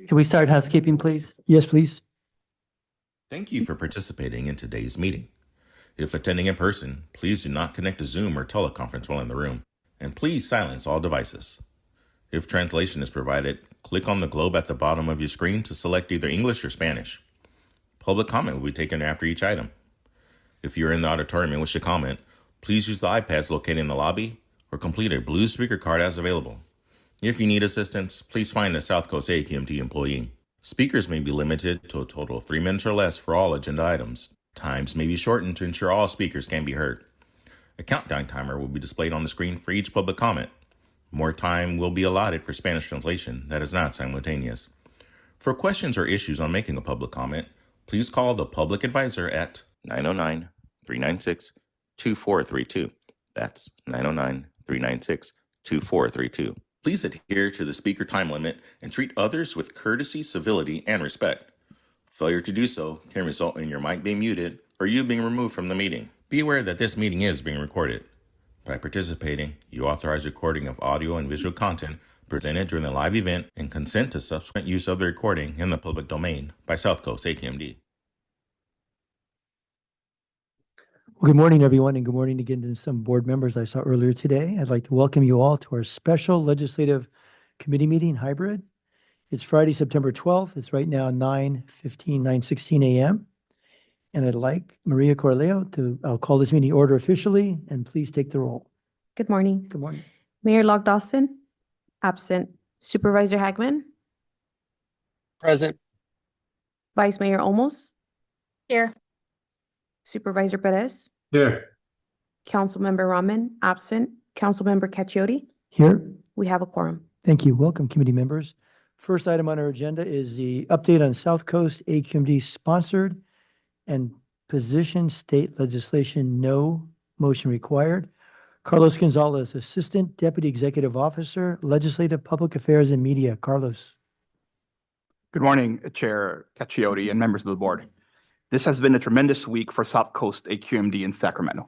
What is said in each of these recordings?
Can we start housekeeping, please? Yes, please. Thank you for participating in today's meeting. If attending in person, please do not connect to Zoom or teleconference while in the room, and please silence all devices. If translation is provided, click on the globe at the bottom of your screen to select either English or Spanish. Public comment will be taken after each item. If you're in the auditorium and wish to comment, please use the iPads located in the lobby or complete a blue speaker card as available. If you need assistance, please find a South Coast AQMD employee. Speakers may be limited to a total of 3 minutes or less for all agenda items. Times may be shortened to ensure all speakers can be heard. A countdown timer will be displayed on the screen for each public comment. More time will be allotted for Spanish translation that is not simultaneous. For questions or issues on making a public comment, please call the public advisor at 909-396-2432. That's 909-396-2432. Please adhere to the speaker time limit and treat others with courtesy, civility, and respect. Failure to do so can result in your mic being muted or you being removed from the meeting. Be aware that this meeting is being recorded. By participating, you authorize recording of audio and visual content presented during the live event and consent to subsequent use of the recording in the public domain by South Coast AQMD. Well, good morning, everyone, and good morning again to some board members I saw earlier today. I'd like to welcome you all to our special legislative committee meeting hybrid. It's Friday, September 12th. It's right now 9:16 a.m. And I'd like Maria Corleo I'll call this meeting order officially, and please take the roll. Good morning. Good morning. Mayor Log-Dawson, absent. Supervisor Hagman, Present. Vice Mayor Olmos, Here. Supervisor Perez, Here. Councilmember Rahman, absent. Councilmember Caccioti. Here. We have a quorum. Thank you. Welcome, committee members. First item on our agenda is the update on South Coast AQMD sponsored and position state legislation. No motion required. Carlos Gonzalez, Assistant Deputy Executive Officer, Legislative Public Affairs and Media. Carlos. Good morning, Chair Caccioti and members of the board. This has been a tremendous week for South Coast AQMD in Sacramento.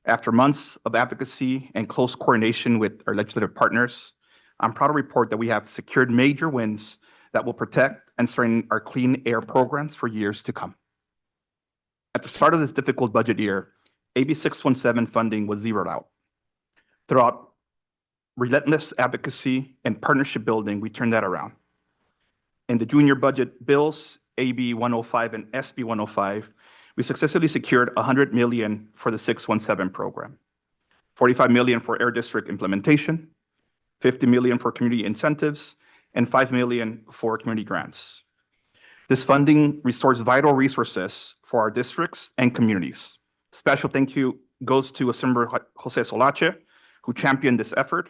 After months of advocacy and close coordination with our legislative partners, I'm proud to report that we have secured major wins that will protect and strengthen our clean air programs for years to come. At the start of this difficult budget year, AB 617 funding was zeroed out. Throughout relentless advocacy and partnership building, we turned that around. In the junior budget bills, AB 105 and SB 105, we successfully secured $100 million for the 617 program, $45 million for air district implementation, $50 million for community incentives, and $5 million for community grants. This funding restores vital resources for our districts and communities. Special thank you goes to Assemblyman Jose Solache, who championed this effort,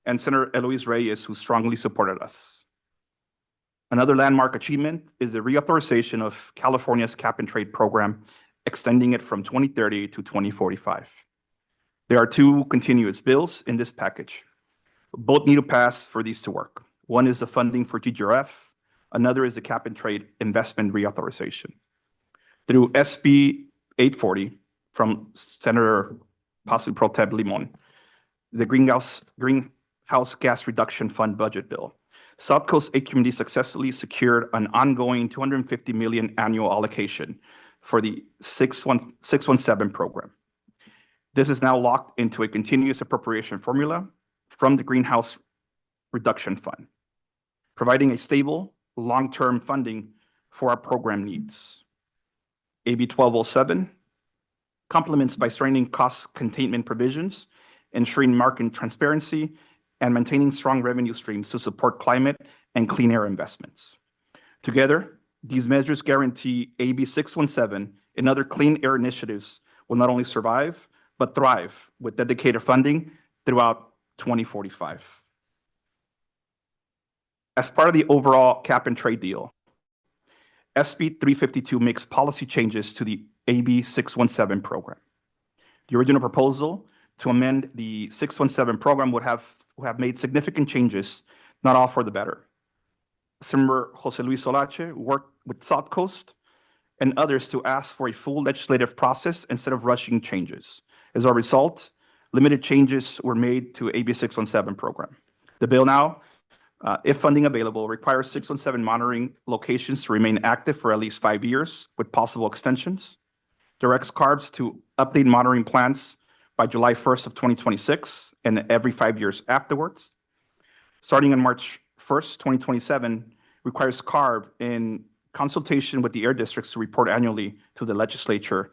and Senator Eloise Reyes, who strongly supported us. Another landmark achievement is the reauthorization of California's cap-and-trade program, extending it from 2030 to 2045. There are two continuous bills in this package. Both need to pass for these to work. One is the funding for TGRF, another is the cap-and-trade investment reauthorization. Through SB 840 from Senator possibly Pro Tem Limon, the Greenhouse Gas Reduction Fund budget bill, South Coast AQMD successfully secured an ongoing $250 million annual allocation for the 617 program. This is now locked into a continuous appropriation formula from the Greenhouse Reduction Fund, providing a stable, long-term funding for our program needs. AB 1207 complements by strengthening cost containment provisions, ensuring market transparency, and maintaining strong revenue streams to support climate and clean air investments. Together, these measures guarantee AB 617 and other clean air initiatives will not only survive, but thrive with dedicated funding throughout 2045. As part of the overall cap-and-trade deal, SB 352 makes policy changes to the AB 617 program. The original proposal to amend the 617 program would have made significant changes, not all for the better. Senator Jose Luis Solache worked with South Coast and others to ask for a full legislative process instead of rushing changes. As a result, limited changes were made to AB 617 program. The bill now, if funding available, requires 617 monitoring locations to remain active for at least 5 years with possible extensions, directs CARBs to update monitoring plans by July 1st of 2026 and every 5 years afterwards. Starting on March 1st, 2027, requires CARB in consultation with the air districts to report annually to the legislature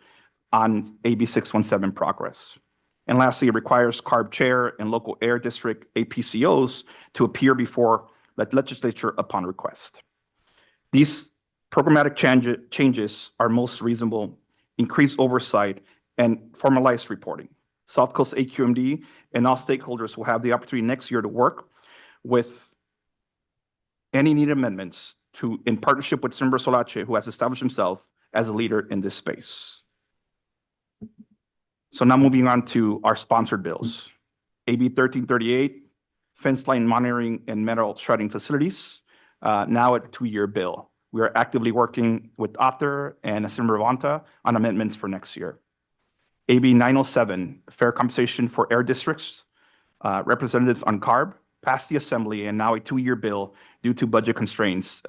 on AB 617 progress. And lastly, it requires CARB chair and local air district APCOs to appear before the legislature upon request. These programmatic changes are most reasonable, increase oversight, and formalize reporting. South Coast AQMD and all stakeholders will have the opportunity next year to work with any needed amendments in partnership with Senator Solache, who has established himself as a leader in this space. So now moving on to our sponsored bills. AB 1338, fence line monitoring and metal shredding facilities, now a 2-year bill. We are actively working with author and Senator Ravanta on amendments for next year. AB 907, fair compensation for air districts, representatives on CARB, passed the assembly and now a 2-year bill due to budget constraints.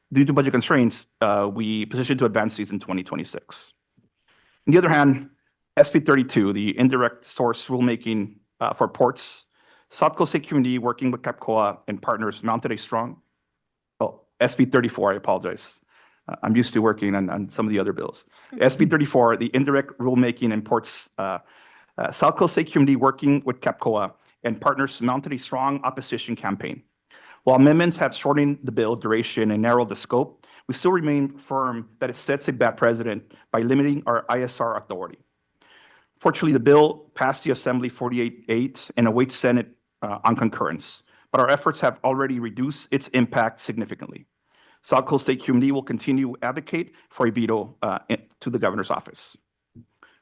We positioned to advance these in 2026. On the other hand, SB 32, the indirect source rulemaking for ports, South Coast AQMD working with CAPCOA and partners mounted a strong, SB 34, I apologize. I'm used to working on some of the other bills. SB 34, the indirect rulemaking in ports, South Coast AQMD working with CAPCOA and partners mounted a strong opposition campaign. While amendments have shortened the bill duration and narrowed the scope, we still remain firm that it sets a bad precedent by limiting our ISR authority. Fortunately, the bill passed the Assembly 48-8 and awaits Senate on concurrence, but our efforts have already reduced its impact significantly. South Coast AQMD will continue to advocate for a veto to the governor's office.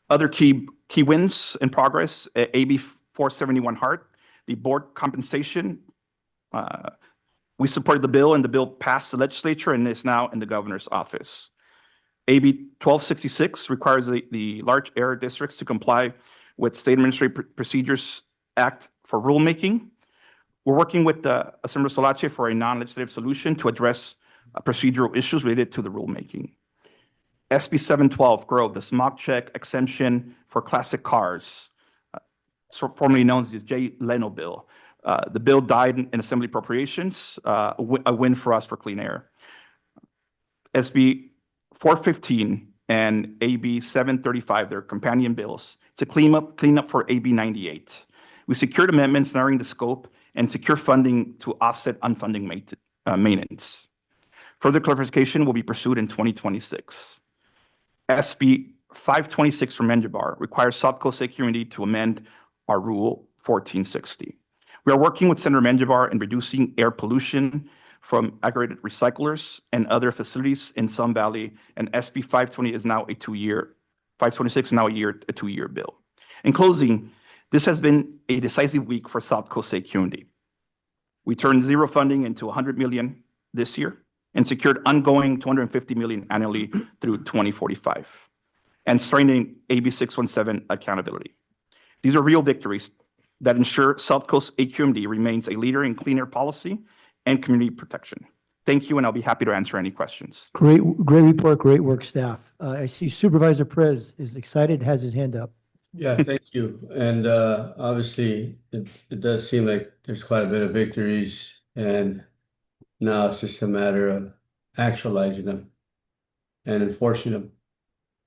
Other key wins in progress, AB 471 Hart, the board compensation. We supported the bill and the bill passed the legislature and is now in the governor's office. AB 1266 requires the large air districts to comply with State Administrative Procedures Act for rulemaking. We're working with Senator Solache for a non-legislative solution to address procedural issues related to the rulemaking. SB 712, GROW, the smog check exemption for classic cars, formerly known as the Jay Leno bill. The bill died in Assembly Appropriations, a win for us for clean air. SB 415 and AB 735, their companion bills. It's a cleanup for AB 98. We secured amendments narrowing the scope and secure funding to offset unfunded maintenance. Further clarification will be pursued in 2026. SB 526 from Menjivar requires South Coast AQMD to amend our Rule 1460. We are working with Senator Menjivar in reducing air pollution from aggregated recyclers and other facilities in Sun Valley, and SB 520 is now a 2-year, 526 is now a 2-year bill. In closing, this has been a decisive week for South Coast AQMD. We turned zero funding into $100 million this year and secured ongoing $250 million annually through 2045, and strengthening AB 617 accountability. These are real victories that ensure South Coast AQMD remains a leader in clean air policy and community protection. Thank you, and I'll be happy to answer any questions. Great report, great work, staff. I see Supervisor Perez is excited, has his hand up. Yeah, thank you. And obviously, it does seem like there's quite a bit of victories, and now it's just a matter of actualizing them and enforcing them.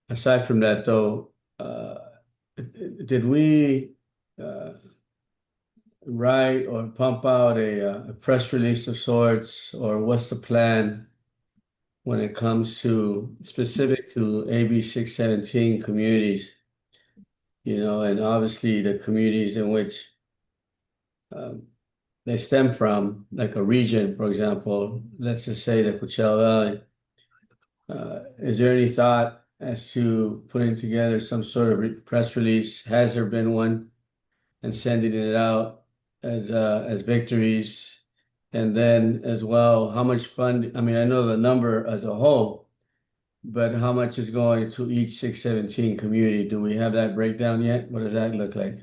Aside from that, though, did we write or pump out a press release of sorts, or what's the plan when it comes to specific to AB 617 communities? You know, and obviously the communities in which they stem from, like a region, for example, let's just say the Coachella Valley. Is there any thought as to putting together some sort of press release? Has there been one? And sending it out as victories, And then as well, how much fund, I mean, I know the number as a whole, but how much is going to each 617 community? Do we have that breakdown yet? What does that look like?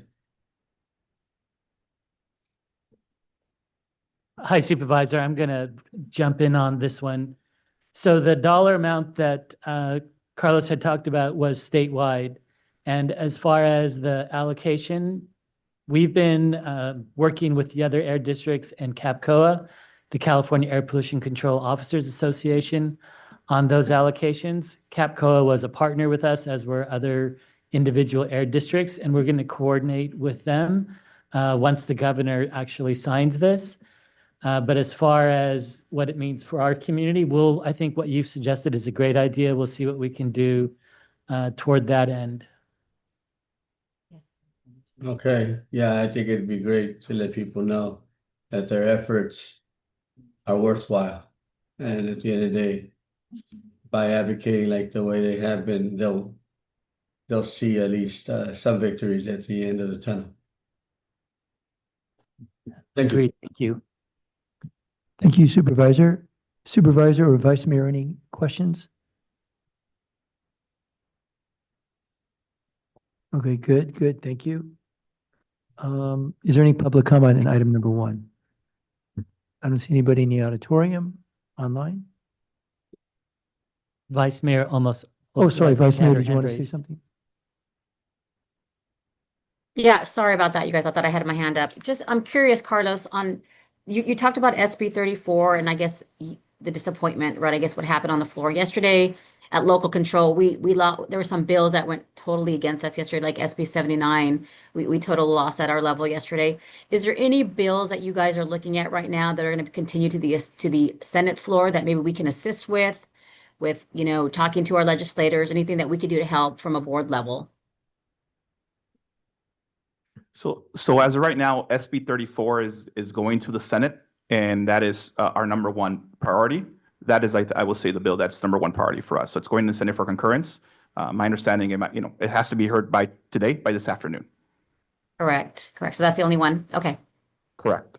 Hi Supervisor, I'm going to jump in on this one. So the dollar amount that Carlos had talked about was statewide. And as far as the allocation, we've been working with the other air districts and CAPCOA, the California Air Pollution Control Officers Association, on those allocations. CAPCOA was a partner with us, as were other individual air districts, and we're going to coordinate with them once the governor actually signs this. But as far as what it means for our community, I think what you've suggested is a great idea. We'll see what we can do toward that end. Okay, yeah, I think it'd be great to let people know that their efforts are worthwhile. And at the end of the day, by advocating like the way they have been, they'll see at least some victories at the end of the tunnel. Thank you. Agreed. Thank you. Thank you, Supervisor. Supervisor or Vice Mayor, any questions? Okay, good, thank you. Is there any public comment on item number 1? I don't see anybody in the auditorium, online. Vice Mayor almost. Oh, sorry, Vice Mayor, had her did you want to hand say raised. something? Yeah, sorry about that, you guys. I thought I had my hand up. I'm curious, Carlos, on you talked about SB 34 and I guess the disappointment, right? I guess what happened on the floor yesterday at local control. There were some bills that went totally against us yesterday, like SB 79. We total lost at our level yesterday. Is there any bills that you guys are looking at right now that are going to continue to the Senate floor that maybe we can assist with talking to our legislators, anything that we could do to help from a board level? So as of right now, SB 34 is going to the Senate, and that is our number one priority. That is, I will say, the bill that's number one priority for us. So it's going to the Senate for concurrence. My understanding, it has to be heard by this afternoon. Correct. So that's the only one. Okay. Correct.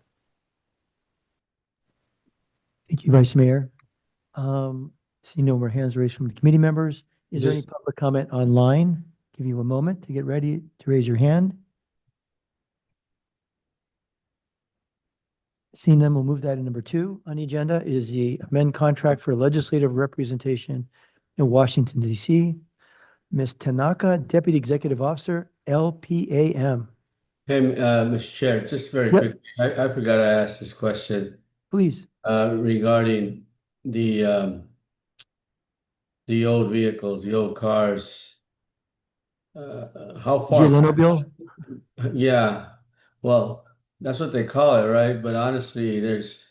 Thank you, Vice Mayor. See no more hands raised from the committee members. Is there any public comment online? Give you a moment to get ready to raise your hand. Seeing none, we'll move that to number 2 on the agenda is the amend contract for legislative representation in Washington, D.C. Ms. Tanaka, Deputy Executive Officer, LPAM. Hey, Mr. Chair, just very quick, I forgot to ask this question Please. regarding the old vehicles, the old cars. How far? Giuliano bill? Yeah, well, that's what they call it, right? But honestly, there's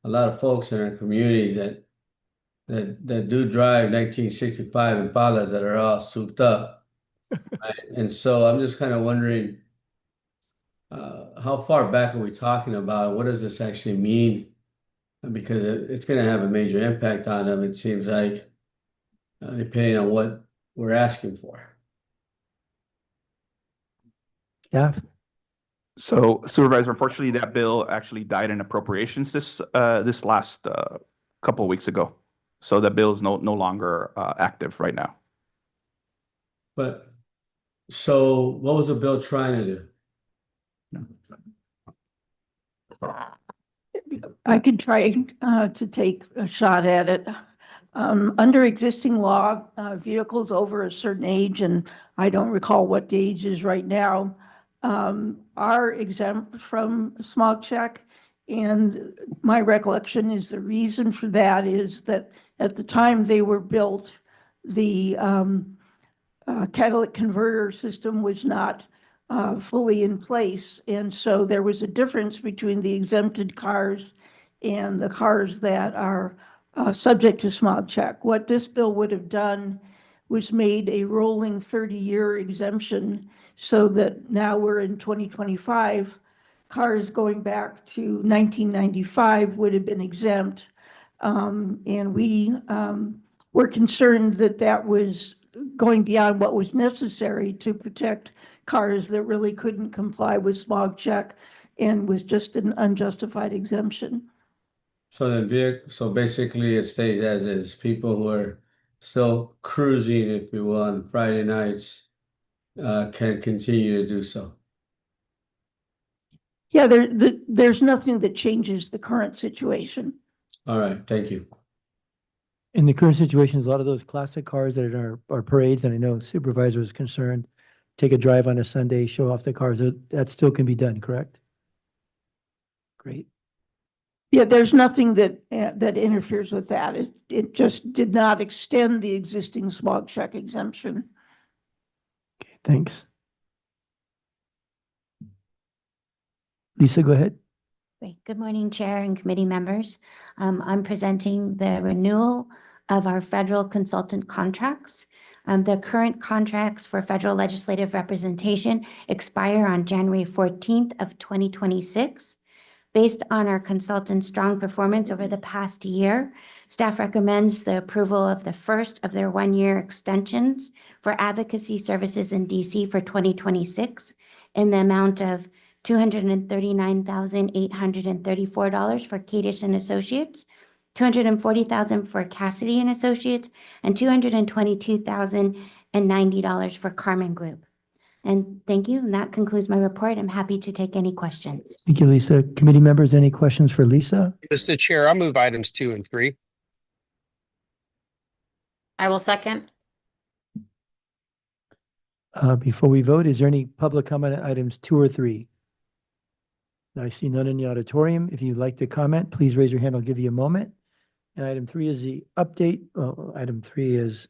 a lot of folks in our communities that do drive 1965 Impalas that are all souped up. Right? And so I'm just kind of wondering, how far back are we talking about? What does this actually mean? Because it's going to have a major impact on them, it seems like, depending on what we're asking for. Staff? So Supervisor, unfortunately, that bill actually died in appropriations this last couple of weeks ago. So that bill is no longer active right now. But so what was the bill trying to do? I could try to take a shot at it. Under existing law, vehicles over a certain age, and I don't recall what the age is right now, are exempt from smog check. And my recollection is the reason for that is that at the time they were built, the catalytic converter system was not fully in place. And so there was a difference between the exempted cars and the cars that are subject to smog check. What this bill would have done was made a rolling 30-year exemption so that now we're in 2025. Cars going back to 1995 would have been exempt. And we were concerned that that was going beyond what was necessary to protect cars that really couldn't comply with smog check and was just an unjustified exemption. So then so basically it stays as is. People who are still cruising, if you will, on Friday nights, can continue to do so. Yeah, there's nothing that changes the current situation. All right, thank you. In the current situation, is a lot of those classic cars that are our parades, and I know Supervisor is concerned, take a drive on a Sunday, show off the cars, that still can be done, correct? Great. Yeah, there's nothing that interferes with that. It just did not extend the existing smog check exemption. Okay, thanks. Lisa, go ahead. Great. Good morning, Chair and committee members. I'm presenting the renewal of our federal consultant contracts. The current contracts for federal legislative representation expire on January 14th of 2026. Based on our consultants' strong performance over the past year, staff recommends the approval of the first of their one-year extensions for advocacy services in DC for 2026 in the amount of $239,834 for Kadish and Associates, $240,000 for Cassidy and Associates, and $222,090 for Carmen Group. And thank you. And that concludes my report. I'm happy to take any questions. Thank you, Lisa. Committee members, any questions for Lisa? Mr. Chair, I'll move items 2 and 3. I will second. Before we vote, is there any public comment on items 2 or 3? I see none in the auditorium. If you'd like to comment, please raise your hand. I'll give you a moment. And item 3 is the update. Item 3 is,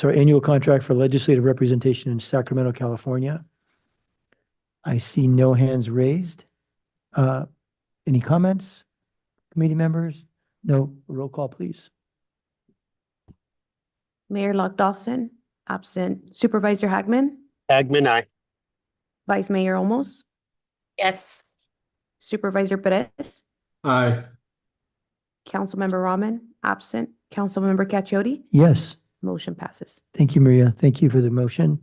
annual contract for legislative representation in Sacramento, California. I see no hands raised. Any comments, committee members? No. Roll call, please. Mayor Dawson, absent. Supervisor Hagman, Hagman, aye. Vice Mayor Olmos, Yes. Supervisor Perez, Aye. Councilmember Rahman, absent. Councilmember Cacciodi, Yes. motion passes. Thank you, Maria. Thank you for the motion.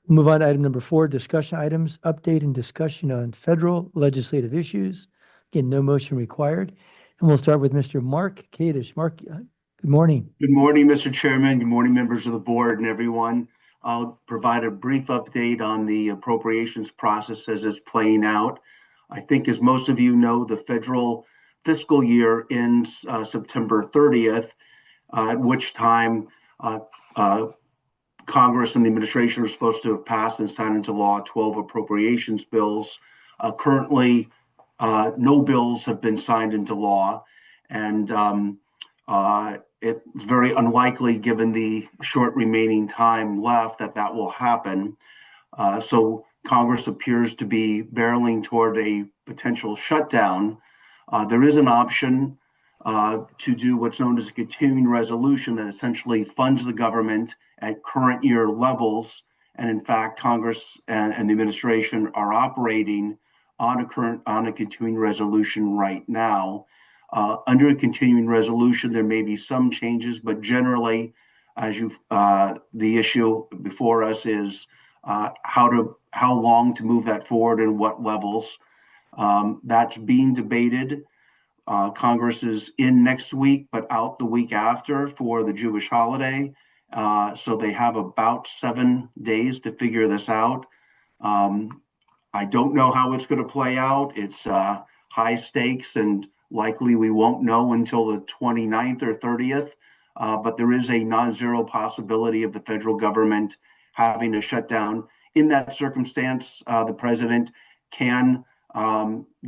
We'll move on to item number 4, discussion items, update and discussion on federal legislative issues. Again, no motion required. And we'll start with Mr. Mark Kadish. Mark, good morning. Good morning, Mr. Chairman. Good morning, members of the board and everyone. I'll provide a brief update on the appropriations process as it's playing out. I think, as most of you know, the federal fiscal year ends September 30th, at which time Congress and the administration are supposed to have passed and signed into law 12 appropriations bills. Currently, no bills have been signed into law, and it's very unlikely, given the short remaining time left, that will happen. So Congress appears to be barreling toward a potential shutdown. There is an option to do what's known as a continuing resolution that essentially funds the government at current year levels. And in fact, Congress and the administration are operating on a continuing resolution right now. Under a continuing resolution, there may be some changes, but generally, the issue before us is how long to move that forward and what levels. That's being debated. Congress is in next week, but out the week after for the Jewish holiday. So they have about 7 days to figure this out. I don't know how it's going to play out. It's high stakes, and likely we won't know until the 29th or 30th. But there is a non-zero possibility of the federal government having a shutdown. In that circumstance, the president can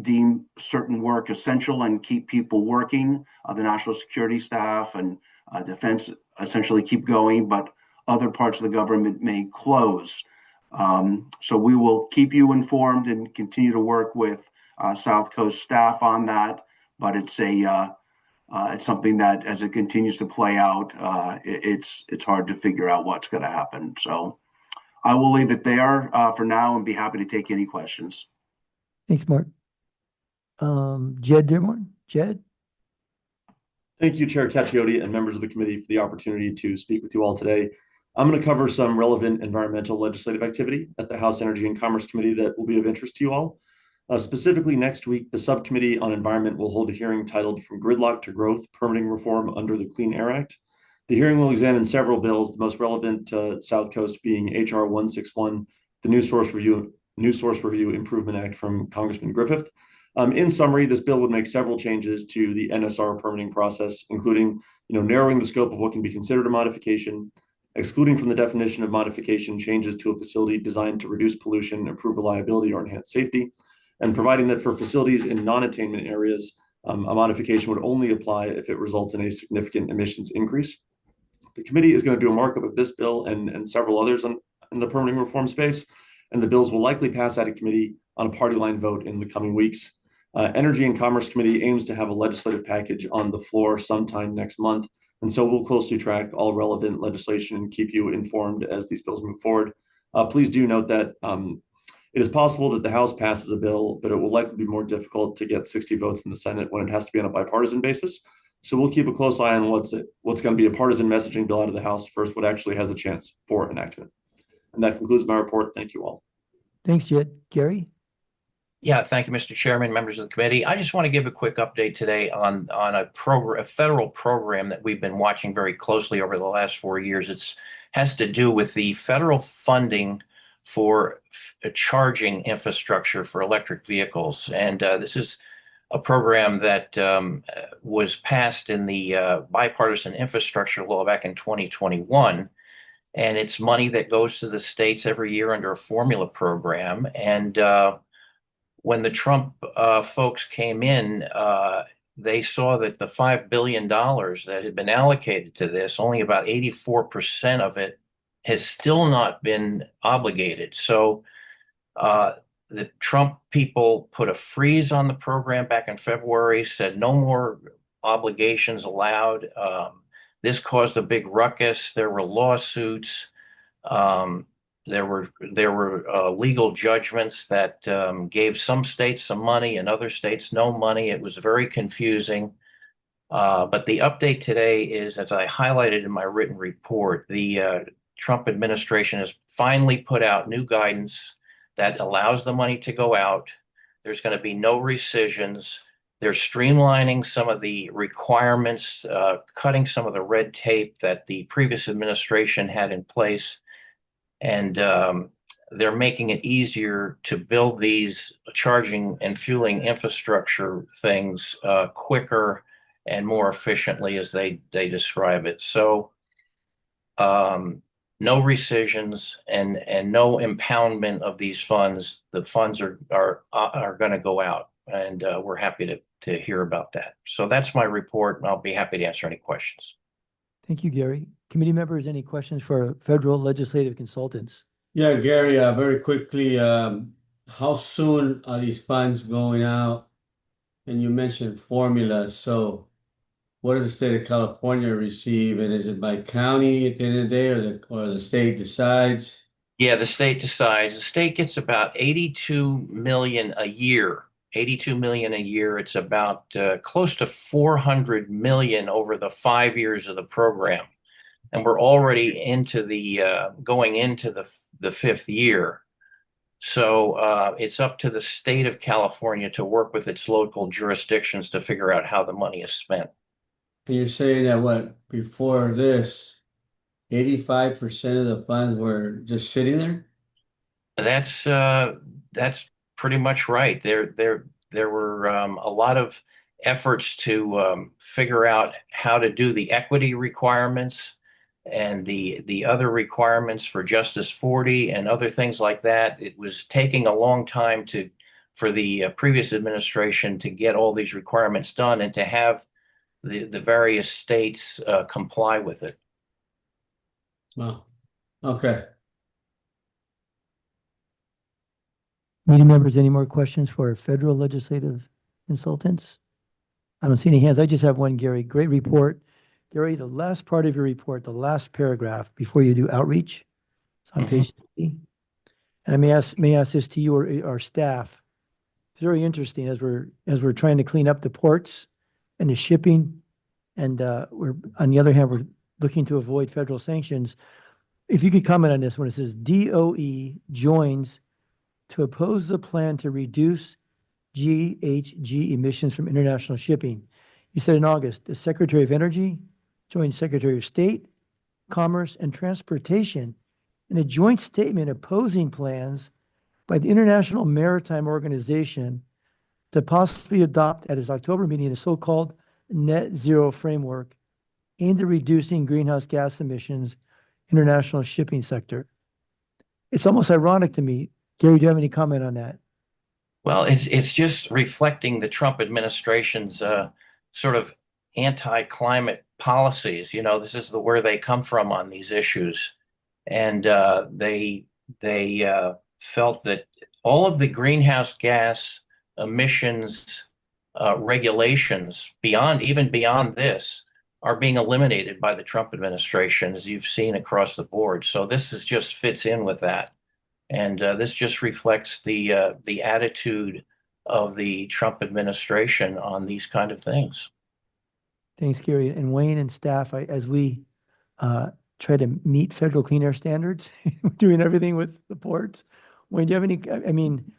deem certain work essential and keep people working. The national security staff and defense essentially keep going, but other parts of the government may close. So we will keep you informed and continue to work with South Coast staff on that. But it's something that, as it continues to play out, it's hard to figure out what's going to happen. So I will leave it there for now and be happy to take any questions. Thanks, Mark. Jed Dearborn. Jed? Thank you, Chair Cacciodi and members of the committee for the opportunity to speak with you all today. I'm going to cover some relevant environmental legislative activity at the House Energy and Commerce Committee that will be of interest to you all. Specifically, next week, the Subcommittee on Environment will hold a hearing titled From Gridlock to Growth, Permitting Reform Under the Clean Air Act. The hearing will examine several bills, the most relevant to South Coast being HR 161, the New Source Review Improvement Act from Congressman Griffith. In summary, this bill would make several changes to the NSR permitting process, including narrowing the scope of what can be considered a modification, excluding from the definition of modification changes to a facility designed to reduce pollution, improve reliability, or enhance safety, and providing that for facilities in non-attainment areas, a modification would only apply if it results in a significant emissions increase. The committee is going to do a markup of this bill and several others in the permitting reform space, and the bills will likely pass out of committee on a party line vote in the coming weeks. Energy and Commerce Committee aims to have a legislative package on the floor sometime next month, and so we'll closely track all relevant legislation and keep you informed as these bills move forward. Please do note that it is possible that the House passes a bill, but it will likely be more difficult to get 60 votes in the Senate when it has to be on a bipartisan basis. So we'll keep a close eye on what's going to be a partisan messaging bill out of the House first, what actually has a chance for enactment. And that concludes my report. Thank you all. Thanks, Jet. Gary? Yeah, thank you, Mr. Chairman, members of the committee. I just want to give a quick update today on a federal program that we've been watching very closely over the last 4 years. It has to do with the federal funding for charging infrastructure for electric vehicles. And this is a program that was passed in the bipartisan infrastructure law back in 2021. And it's money that goes to the states every year under a formula program. And when the Trump folks came in, they saw that the $5 billion that had been allocated to this, only about 84% of it has still not been obligated. So the Trump people put a freeze on the program back in February, said no more obligations allowed. This caused a big ruckus. There were lawsuits. There were legal judgments that gave some states some money and other states no money. It was very confusing. But the update today is, as I highlighted in my written report, the Trump administration has finally put out new guidance that allows the money to go out. There's going to be no rescissions. They're streamlining some of the requirements, cutting some of the red tape that the previous administration had in place. And they're making it easier to build these charging and fueling infrastructure things quicker and more efficiently as they describe it. So no rescissions and no impoundment of these funds. The funds are going to go out, and we're happy to hear about that. So that's my report, and I'll be happy to answer any questions. Thank you, Gary. Committee members, any questions for federal legislative consultants? Yeah, Gary, very quickly, how soon are these funds going out? And you mentioned formulas. So what does the state of California receive? And is it by county at the end of the day, or the state decides? Yeah, the state decides. The state gets about 82 million a year. 82 million a year. It's about close to 400 million over the 5 years of the program. And we're already into going into the fifth year. So it's up to the state of California to work with its local jurisdictions to figure out how the money is spent. And you're saying that before this, 85% of the funds were just sitting there? That's pretty much right. There were a lot of efforts to figure out how to do the equity requirements and the other requirements for Justice 40 and other things like that. It was taking a long time for the previous administration to get all these requirements done and to have the various states comply with it. Wow. Okay. Meeting members, any more questions for federal legislative consultants? I don't see any hands. I just have one, Gary. Great report. Gary, the last part of your report, the last paragraph before you do outreach, it's on page 3. And I may ask this to you or our staff. It's very interesting as we're trying to clean up the ports and the shipping, and we're on the other hand we're looking to avoid federal sanctions. If you could comment on this when it says DOE joins to oppose the plan to reduce GHG emissions from international shipping. You said in August, the Secretary of Energy, Joint Secretary of State, Commerce, and Transportation in a joint statement opposing plans by the International Maritime Organization to possibly adopt at its October meeting a so-called net zero framework aimed at reducing greenhouse gas emissions international shipping sector. It's almost ironic to me. Gary, do you have any comment on that? Well, it's just reflecting the Trump administration's sort of anti-climate policies. You know, this is where they come from on these issues, and they felt that all of the greenhouse gas emissions regulations even beyond this are being eliminated by the Trump administration, as you've seen across the board. So this just fits in with that. And this just reflects the attitude of the Trump administration on these kind of things. Thanks, Gary. And Wayne and staff, as we try to meet federal clean air standards, doing everything with the ports. Wayne, do you have any, I mean,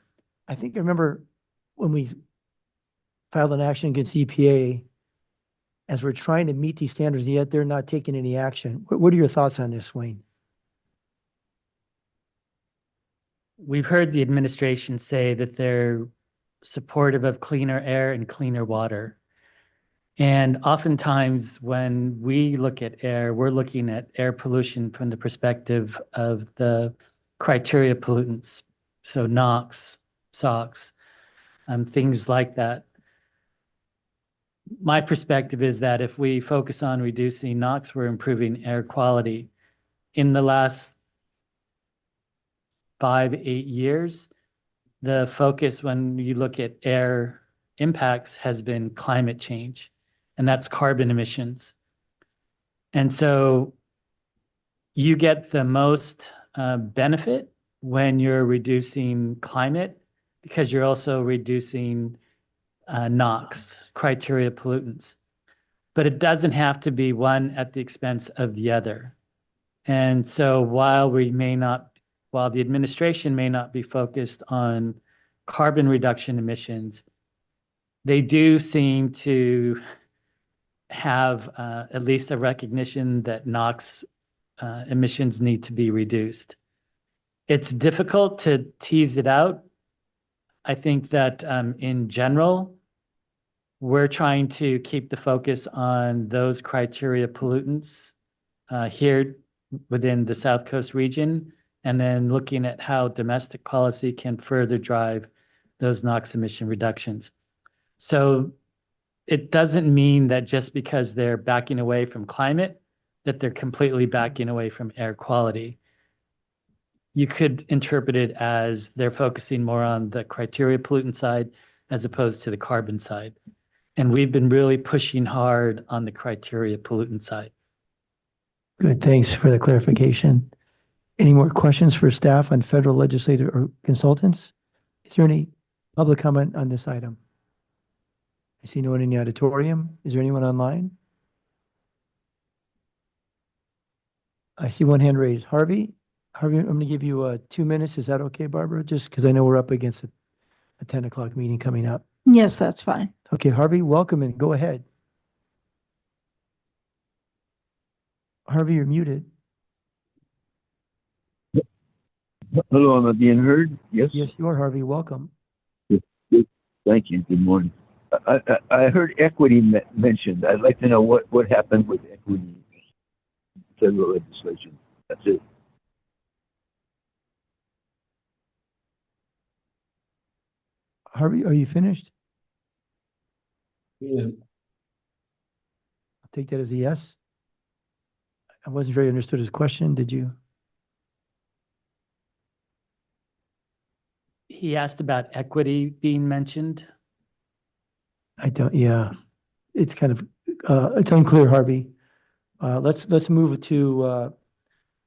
I think I remember when we filed an action against EPA, as we're trying to meet these standards, yet they're not taking any action. What are your thoughts on this, Wayne? We've heard the administration say that they're supportive of cleaner air and cleaner water. And oftentimes when we look at air, we're looking at air pollution from the perspective of the criteria pollutants. So NOx, SOx, things like that. My perspective is that if we focus on reducing NOx, we're improving air quality. In the last 5-8 years, the focus when you look at air impacts has been climate change, and that's carbon emissions. And so you get the most benefit when you're reducing climate because you're also reducing NOx, criteria pollutants. But it doesn't have to be one at the expense of the other. And so while the administration may not be focused on carbon reduction emissions, they do seem to have at least a recognition that NOx emissions need to be reduced. It's difficult to tease it out. I think that in general, we're trying to keep the focus on those criteria pollutants here within the South Coast region, and then looking at how domestic policy can further drive those NOx emission reductions. So it doesn't mean that just because they're backing away from climate, that they're completely backing away from air quality. You could interpret it as they're focusing more on the criteria pollutant side as opposed to the carbon side. And we've been really pushing hard on the criteria pollutant side. Good, thanks for the clarification. Any more questions for staff on federal legislative or consultants? Is there any public comment on this item? I see no one in the auditorium. Is there anyone online? I see one hand raised. Harvey, I'm going to give you 2 minutes. Is that okay, Barbara? Just because I know we're up against a 10 o'clock meeting coming up. Yes, that's fine. Okay, Harvey, welcome and go ahead. Harvey, you're muted. Hello, am I being heard? Yes? Yes, you are, Harvey. Welcome. Good. Thank you. Good morning. I heard equity mentioned. I'd like to know what happened with equity in federal legislation. That's it. Harvey, are you finished? Yeah. I'll take that as a yes. I wasn't sure I understood his question. Did you? He asked about equity being mentioned. I don't, yeah. It's kind of, it's unclear, Harvey. Let's move to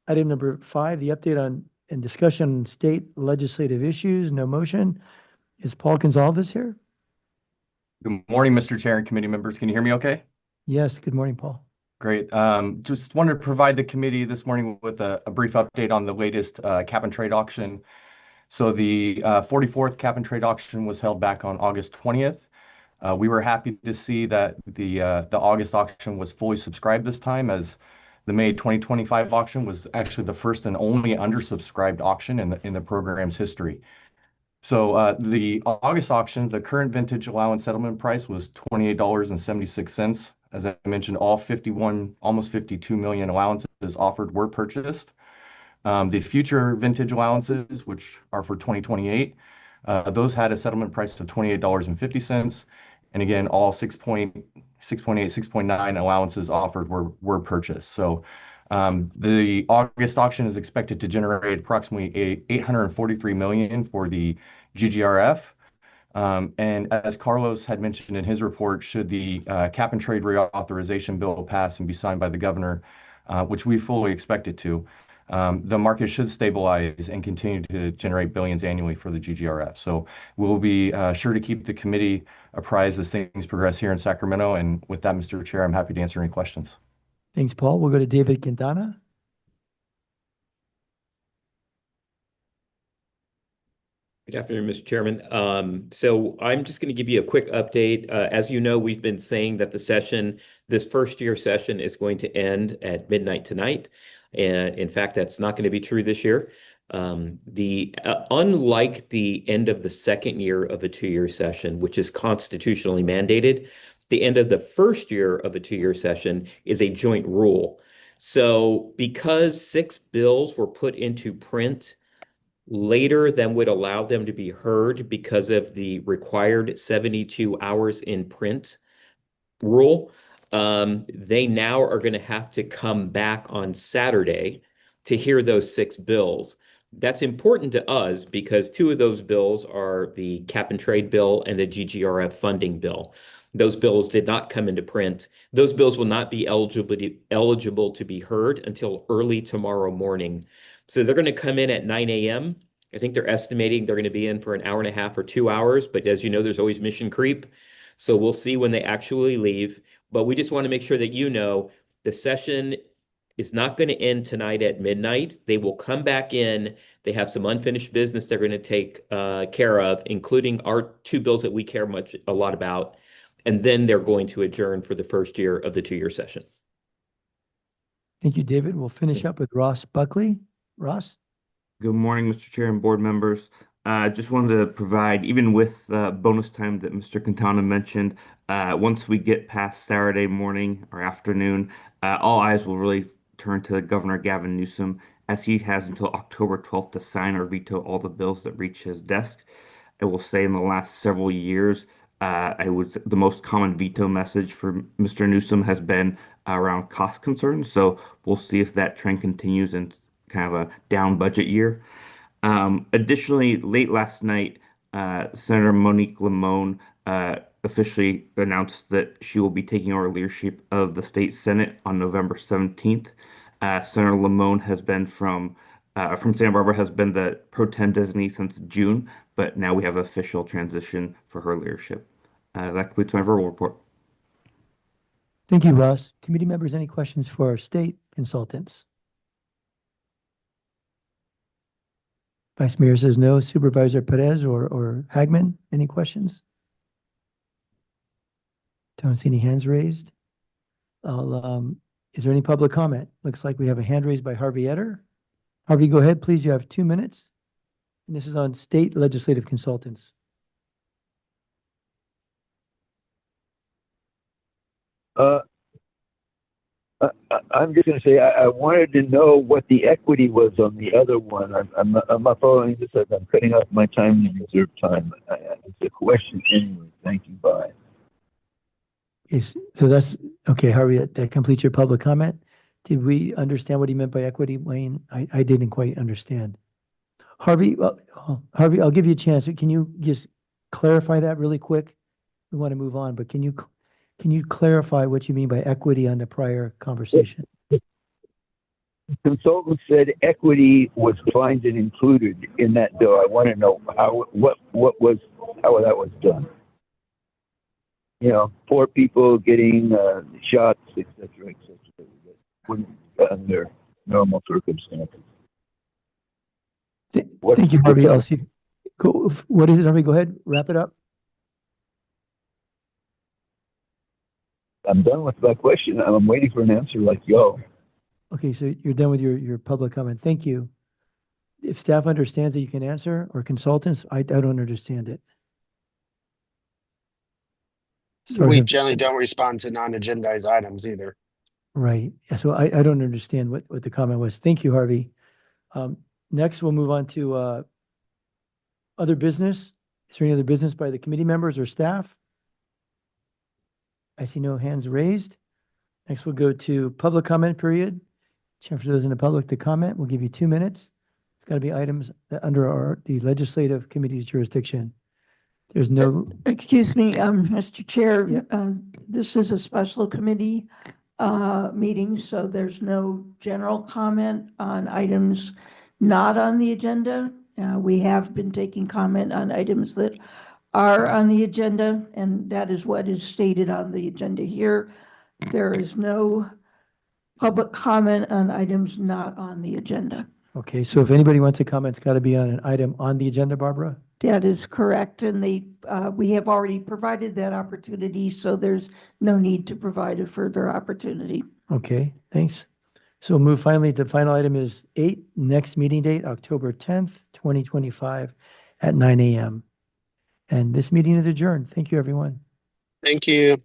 item number 5, the update on and discussion on state legislative issues. No motion. Is Paul Gonzalez here? Good morning, Mr. Chair and committee members. Can you hear me okay? Yes, good morning, Paul. Great. Just wanted to provide the committee this morning with a brief update on the latest cap and trade auction. So the 44th cap and trade auction was held back on August 20th. We were happy to see that the August auction was fully subscribed this time, as the May 2025 auction was actually the first and only undersubscribed auction in the program's history. So the August auction, the current vintage allowance settlement price was $28.76. As I mentioned, all 51, almost 52 million allowances offered were purchased. The future vintage allowances, which are for 2028, those had a settlement price of $28.50. And again, all 6.8, 6.9 allowances offered were purchased. So the August auction is expected to generate approximately $843 million for the GGRF. And as Carlos had mentioned in his report, should the cap and trade reauthorization bill pass and be signed by the governor, which we fully expect it to, the market should stabilize and continue to generate billions annually for the GGRF. So we'll be sure to keep the committee apprised as things progress here in Sacramento. And with that, Mr. Chair, I'm happy to answer any questions. Thanks, Paul. We'll go to David Quintana. Good afternoon, Mr. Chairman. So I'm just going to give you a quick update. As you know, we've been saying that this first year session is going to end at midnight tonight. And in fact, that's not going to be true this year. Unlike the end of the second year of a 2-year session, which is constitutionally mandated, the end of the first year of a 2-year session is a joint rule. So because 6 bills were put into print later than would allow them to be heard because of the required 72 hours in print rule, they now are going to have to come back on Saturday to hear those 6 bills. That's important to us because 2 of those bills are the cap and trade bill and the GGRF funding bill. Those bills did not come into print. Those bills will not be eligible to be heard until early tomorrow morning. So they're going to come in at 9 a.m. I think they're estimating they're going to be in for an hour and a half or 2 hours. But as you know, there's always mission creep. So we'll see when they actually leave. But we just want to make sure that you know the session is not going to end tonight at midnight. They will come back in. They have some unfinished business they're going to take care of, including our 2 bills that we care a lot about. And then they're going to adjourn for the first year of the 2-year session. Thank you, David. We'll finish up with Ross Buckley. Ross? Good morning, Mr. Chair and board members. Just wanted to provide, even with the bonus time that Mr. Quintana mentioned, once we get past Saturday morning or afternoon, all eyes will really turn to Governor Gavin Newsom, as he has until October 12th to sign or veto all the bills that reach his desk. I will say in the last several years, the most common veto message for Mr. Newsom has been around cost concerns. So we'll see if that trend continues in kind of a down budget year. Additionally, late last night, Senator Monique Limon officially announced that she will be taking over leadership of the state Senate on November 17th. Senator Limon has been from Santa Barbara, has been the pro tem designee since June, but now we have an official transition for her leadership. That completes my verbal report. Thank you, Ross. Committee members, any questions for our state consultants? Vice Mayor says no. Supervisor Perez or Hagman, any questions? Don't see any hands raised. Is there any public comment? Looks like we have a hand raised by Harvey Etter. Harvey, go ahead, please. You have 2 minutes. And this is on state legislative consultants. I'm just going to say I wanted to know what the equity was on the other one. I'm not following this as I'm cutting off my time to reserve time. It's a question anyway. Thank you. Bye. So that's okay, Harvey. That completes your public comment. Did we understand what he meant by equity, Wayne? I didn't quite understand. Harvey, Harvey, I'll give you a chance. Can you just clarify that really quick? We want to move on, but can you clarify what you mean by equity on the prior conversation? The consultant said equity was defined and included in that bill. I want to know how that was done. You know, poor people getting shots, etc., that wouldn't be under normal circumstances. Thank you, Harvey. I'll see. Go, what is it, Harvey? Go ahead, wrap it up. I'm done with my question. I'm waiting for an answer like yo. Okay, so you're done with your public comment. Thank you. If staff understands that you can answer, or consultants, I don't understand it. Sorry. We generally don't respond to non-agendized items either. Right. Yeah, so I don't understand what the comment was. Thank you, Harvey. Next, we'll move on to other business. Is there any other business by the committee members or staff? I see no hands raised. Next, we'll go to public comment period. Chance for those in the public to comment. We'll give you 2 minutes. It's got to be items that under the legislative committee's jurisdiction. There's no. Excuse me, Mr. Chair. Yeah. This is a special committee meeting, so there's no general comment on items not on the agenda. We have been taking comment on items that are on the agenda, and that is what is stated on the agenda here. There is no public comment on items not on the agenda. Okay, so if anybody wants to comment, it's got to be on an item on the agenda, Barbara? That is correct, and we have already provided that opportunity, so there's no need to provide a further opportunity. Okay, thanks. So we'll move finally to the final item is 8, next meeting date, October 10th, 2025 at 9 a.m. And this meeting is adjourned. Thank you, everyone. Thank you.